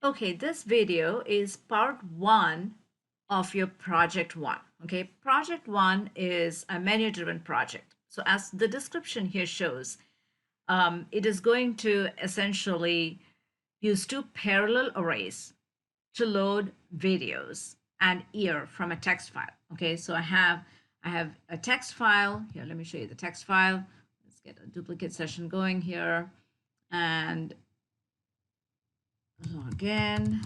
Okay, this video is part one of your project one. Okay, project one is a menu driven project. So, as the description here shows, it is going to essentially use two parallel arrays to load videos and year from a text file. Okay, so I have a text file here. Let me show you the text file. Let's get a duplicate session going here and log in.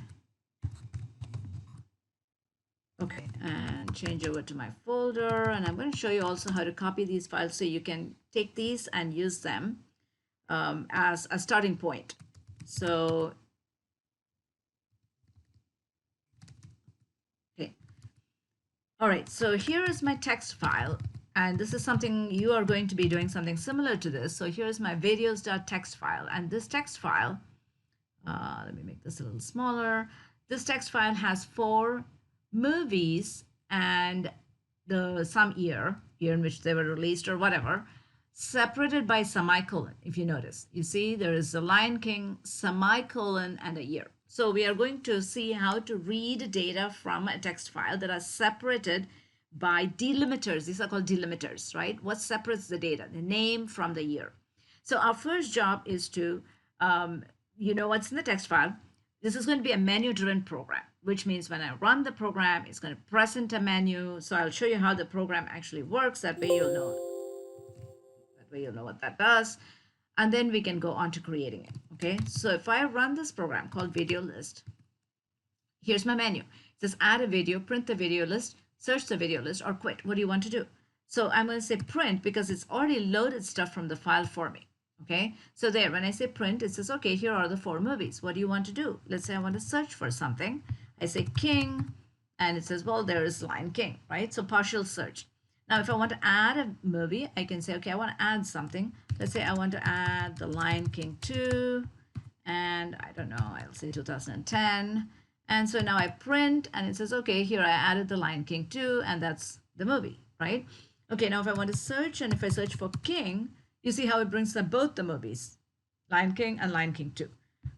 Okay, and change over to my folder. And I'm going to show you also how to copy these files so you can take these and use them as a starting point. So, okay. All right, so here is my text file. And this is something you are going to be doing something similar to this. So here's my videos.txt file. And this text file, let me make this a little smaller. This text file has 4 movies and some year in which they were released or whatever, separated by semicolon. If you notice, you see there is the Lion King semicolon and a year. So we are going to see how to read data from a text file that are separated by delimiters. These are called delimiters, right? What separates the data, the name from the year. So our first job is to, you know what's in the text file. This is going to be a menu-driven program, which means when I run the program, it's going to present a menu. So I'll show you how the program actually works. That way you'll know. That way you'll know what that does. And then we can go on to creating it. Okay. So if I run this program called video list, here's my menu. It says add a video, print the video list, search the video list, or quit. What do you want to do? So I'm going to say print because it's already loaded stuff from the file for me. Okay, so there, when I say print, it says, okay, here are the 4 movies. What do you want to do? Let's say I want to search for something. I say King, and it says, well, there is Lion King, right? So partial search. Now, if I want to add a movie, I can say, okay, I want to add something. Let's say I want to add The Lion King 2, and I don't know, I'll say 2010. And so now I print, and it says, okay, here I added The Lion King 2, and that's the movie, right? Okay, now if I want to search, and if I search for King, you see how it brings up both the movies, Lion King and Lion King 2.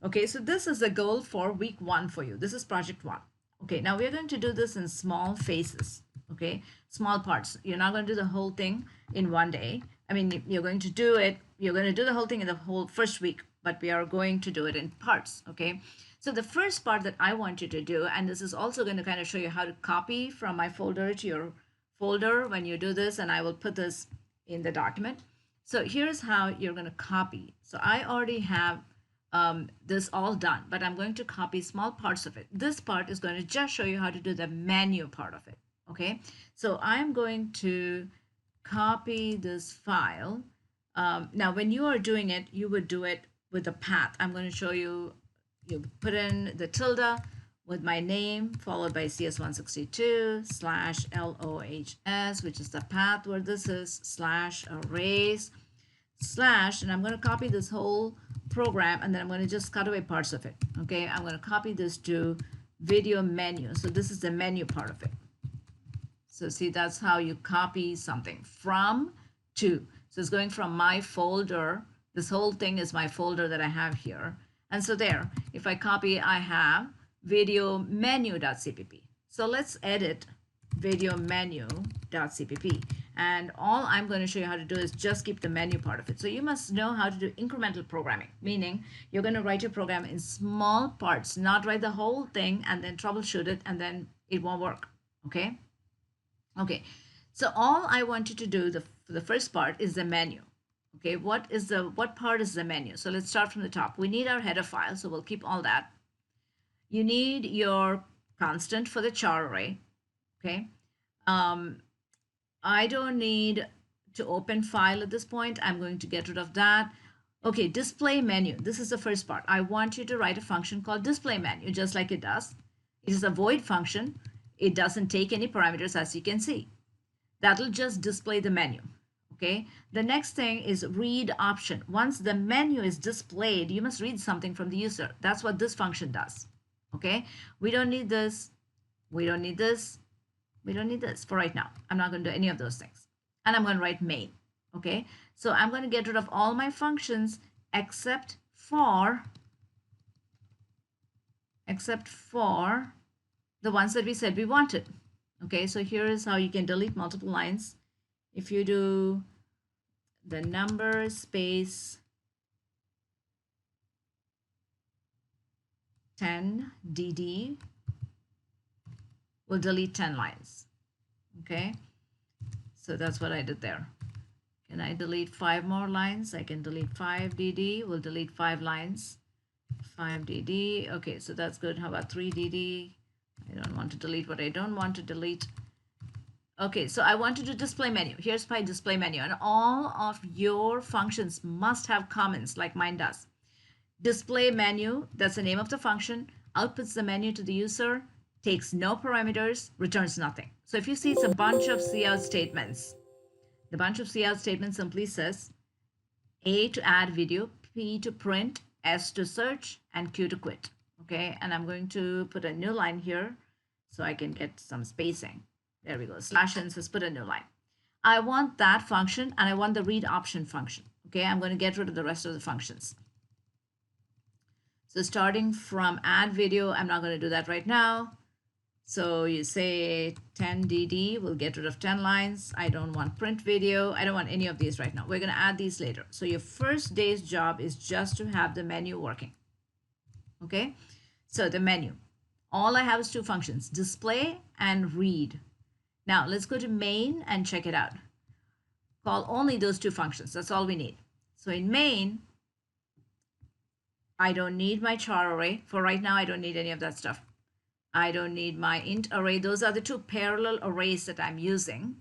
Okay, so this is the goal for week 1 for you. This is project 1. Okay, now we're going to do this in small phases. Okay, small parts. You're not going to do the whole thing in one day. I mean, you're going to do it, you're going to do the whole thing in the whole first week, but we are going to do it in parts. Okay, so the first part that I want you to do, and this is also going to kind of show you how to copy from my folder to your folder when you do this, and I will put this in the document. So here's how you're going to copy. So I already have this all done, but I'm going to copy small parts of it. This part is going to just show you how to do the menu part of it. Okay, so I'm going to copy this file. Now, when you are doing it, you would do it with the path. I'm going to show you, you put in the tilde with my name followed by CS162 slash LOHS, which is the path where this is, slash arrays slash, and I'm going to copy this whole program, and then I'm going to just cut away parts of it. Okay, I'm going to copy this to video menu. So this is the menu part of it. So see, that's how you copy something from to. So it's going from my folder. This whole thing is my folder that I have here. And so there, if I copy, I have video menu.cpp. So let's edit video menu.cpp. And all I'm going to show you how to do is just keep the menu part of it. So you must know how to do incremental programming, meaning you're going to write your program in small parts, not write the whole thing and then troubleshoot it and then it won't work. Okay. Okay. So all I want you to do for the first part is the menu. Okay. What part is the menu? So let's start from the top. We need our header file. So we'll keep all that. You need your constant for the char array. Okay. I don't need to open file at this point. I'm going to get rid of that. Okay, display menu. This is the first part. I want you to write a function called display menu, just like it does. It is a void function. It doesn't take any parameters, as you can see. That'll just display the menu. Okay, the next thing is read option. Once the menu is displayed, you must read something from the user. That's what this function does. Okay, we don't need this. We don't need this. We don't need this for right now. I'm not going to do any of those things. And I'm going to write main. Okay, so I'm going to get rid of all my functions except for except for the ones that we said we wanted. Okay, so here is how you can delete multiple lines. If you do the number space 10dd will delete 10 lines. Okay, so that's what I did there. Can I delete 5 more lines? I can delete 5dd, will delete 5 lines. 5dd, okay, so that's good. How about 3dd? I don't want to delete what I don't want to delete. Okay, so I want to do display menu. Here's my display menu, and all of your functions must have comments like mine does. Display menu, that's the name of the function, outputs the menu to the user, takes no parameters, returns nothing. So if you see, it's a bunch of cout statements. The bunch of cout statements simply says A to add video, P to print, S to search, and Q to quit. Okay, and I'm going to put a new line here so I can get some spacing. There we go. Slash n says put a new line. I want that function, and I want the read option function. Okay, I'm going to get rid of the rest of the functions. So starting from add video, I'm not going to do that right now. So you say 10dd, we'll get rid of 10 lines. I don't want print video. I don't want any of these right now. We're going to add these later. So your first day's job is just to have the menu working. Okay, so the menu. All I have is 2 functions, display and read. Now let's go to main and check it out. Call only those 2 functions. That's all we need. So in main, I don't need my char array. For right now, I don't need any of that stuff. I don't need my int array. Those are the 2 parallel arrays that I'm using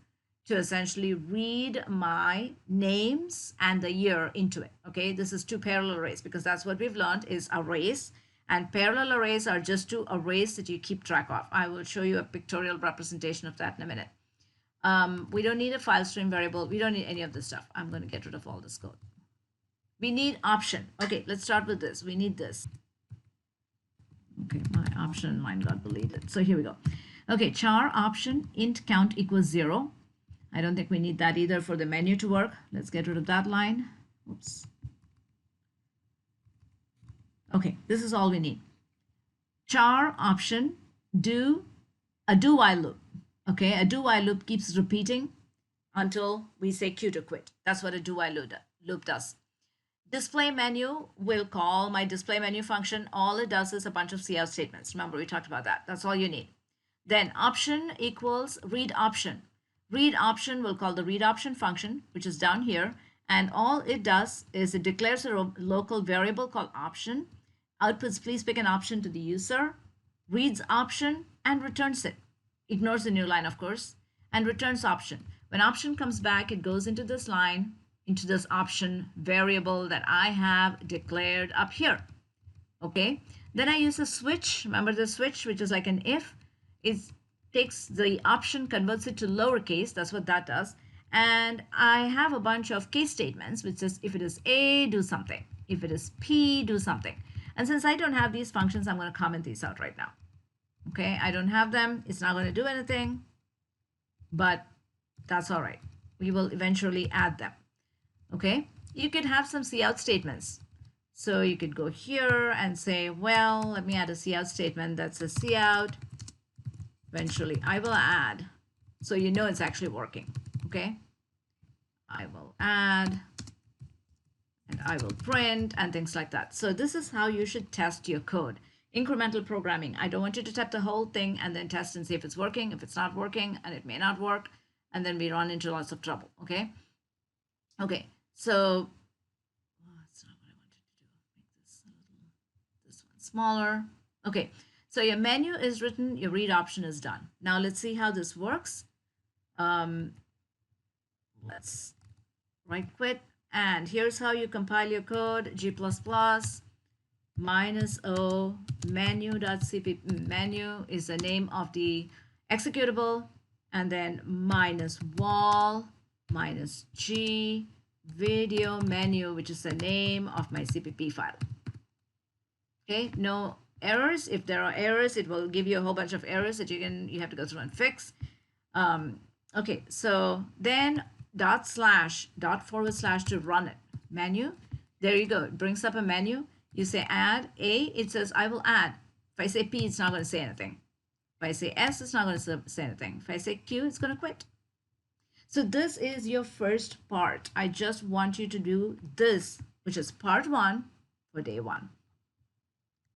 to essentially read my names and the year into it. Okay, this is 2 parallel arrays because that's what we've learned is arrays. And parallel arrays are just 2 arrays that you keep track of. I will show you a pictorial representation of that in a minute. We don't need a file stream variable. We don't need any of this stuff. I'm going to get rid of all this code. We need option. Okay, let's start with this. We need this. Okay, my option line got deleted. So here we go. Okay, char option int count equals 0. I don't think we need that either for the menu to work. Let's get rid of that line. Oops. Okay, this is all we need. Char option do a do while loop. Okay, a do while loop keeps repeating until we say Q to quit. That's what a do while loop does. Display menu will call my display menu function. All it does is a bunch of cout statements. Remember, we talked about that. That's all you need. Then option equals read option. Read option will call the read option function, which is down here. And all it does is it declares a local variable called option, outputs please pick an option to the user, reads option, and returns it. Ignores the new line, of course, and returns option. When option comes back, it goes into this line, into this option variable that I have declared up here. Okay, then I use a switch. Remember the switch, which is like an if. It takes the option, converts it to lowercase. That's what that does. And I have a bunch of case statements, which says if it is A, do something. If it is P, do something. And since I don't have these functions, I'm going to comment these out right now. Okay, I don't have them. It's not going to do anything, but that's all right. We will eventually add them. Okay, you could have some cout statements. So you could go here and say, well, let me add a cout statement that says cout. Eventually, I will add. So you know it's actually working. Okay, I will add, and I will print, and things like that. So this is how you should test your code. Incremental programming. I don't want you to type the whole thing and then test and see if it's working. If it's not working, and it may not work, and then we run into lots of trouble. Okay. Okay. So that's not what I wanted to do. Make this one smaller. Okay. So your menu is written. Your read option is done. Now let's see how this works. Let's right quit. And here's how you compile your code. G++ -o menu.cpp. Menu is the name of the executable, and then -wall -g video menu, which is the name of my CPP file. Okay, no errors. If there are errors, it will give you a whole bunch of errors that you have to go through and fix. Okay, so then // to run it. Menu, there you go. It brings up a menu. You say add A, it says I will add. If I say P, it's not going to say anything. If I say S, it's not going to say anything. If I say Q, it's going to quit. So this is your first part. I just want you to do this, which is part 1 for day 1.